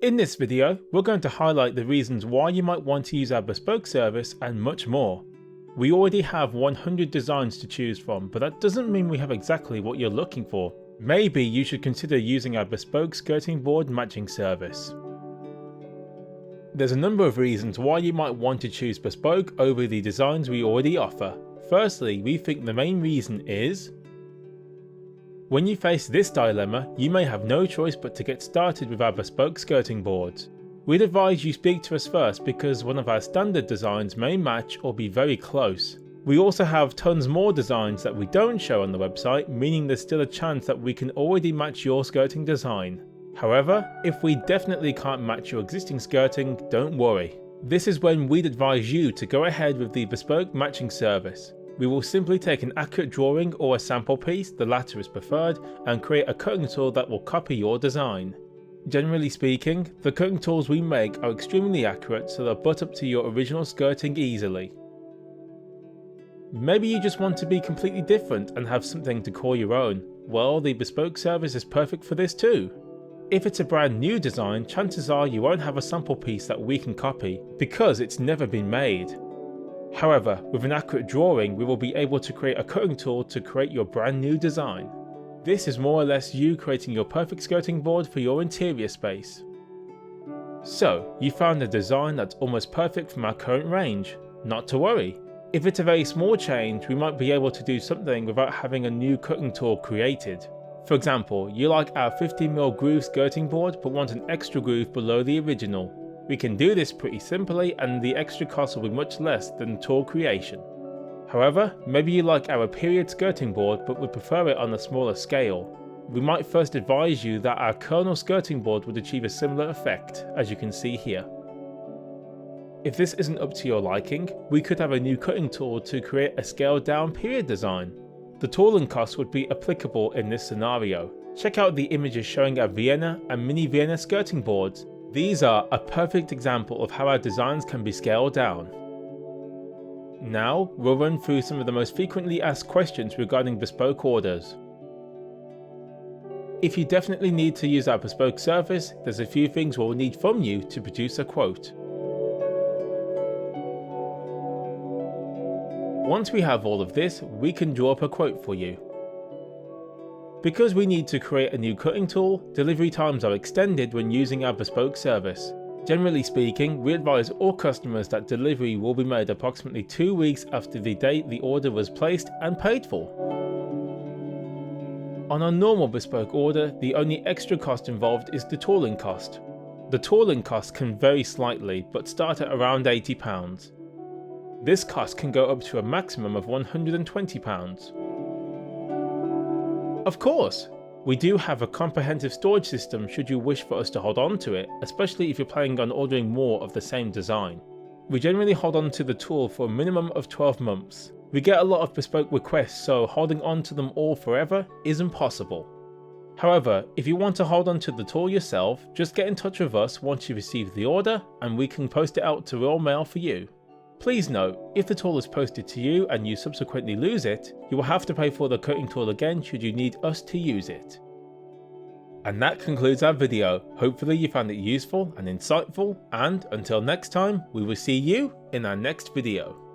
In this video, we're going to highlight the reasons why you might want to use our Bespoke service and much more. We already have 100 designs to choose from, but that doesn't mean we have exactly what you're looking for. Maybe you should consider using our Bespoke skirting board matching service. There's a number of reasons why you might want to choose Bespoke over the designs we already offer. Firstly, we think the main reason is when you face this dilemma, you may have no choice but to get started with our Bespoke skirting boards. We'd advise you speak to us first because one of our standard designs may match or be very close. We also have tons more designs that we don't show on the website, meaning there's still a chance that we can already match your skirting design. However, if we definitely can't match your existing skirting, don't worry. This is when we'd advise you to go ahead with the Bespoke matching service. We will simply take an accurate drawing or a sample piece, the latter is preferred, and create a cutting tool that will copy your design. Generally speaking, the cutting tools we make are extremely accurate, so they'll butt up to your original skirting easily. Maybe you just want to be completely different and have something to call your own. Well, the Bespoke service is perfect for this too. If it's a brand new design, chances are you won't have a sample piece that we can copy, because it's never been made. However, with an accurate drawing, we will be able to create a cutting tool to create your brand new design. This is more or less you creating your perfect skirting board for your interior space. So, you found a design that's almost perfect from our current range. Not to worry. If it's a very small change, we might be able to do something without having a new cutting tool created. For example, you like our 50mm groove skirting board but want an extra groove below the original. We can do this pretty simply and the extra cost will be much less than tool creation. However, maybe you like our period skirting board but would prefer it on a smaller scale. We might first advise you that our kernel skirting board would achieve a similar effect, as you can see here. If this isn't up to your liking, we could have a new cutting tool to create a scaled down period design. The tooling cost would be applicable in this scenario. Check out the images showing our Vienna and mini Vienna skirting boards. These are a perfect example of how our designs can be scaled down. Now, we'll run through some of the most frequently asked questions regarding Bespoke orders. If you definitely need to use our Bespoke service, there's a few things we'll need from you to produce a quote. Once we have all of this, we can draw up a quote for you. Because we need to create a new cutting tool, delivery times are extended when using our Bespoke service. Generally speaking, we advise all customers that delivery will be made approximately 2 weeks after the date the order was placed and paid for. On a normal Bespoke order, the only extra cost involved is the tooling cost. The tooling cost can vary slightly, but start at around £80. This cost can go up to a maximum of £120. Of course! We do have a comprehensive storage system should you wish for us to hold on to it, especially if you're planning on ordering more of the same design. We generally hold on to the tool for a minimum of 12 months. We get a lot of Bespoke requests, so holding on to them all forever isn't possible. However, if you want to hold on to the tool yourself, just get in touch with us once you receive the order and we can post it out to Royal Mail for you. Please note, if the tool is posted to you and you subsequently lose it, you will have to pay for the cutting tool again should you need us to use it. And that concludes our video. Hopefully you found it useful and insightful, and until next time, we will see you in our next video.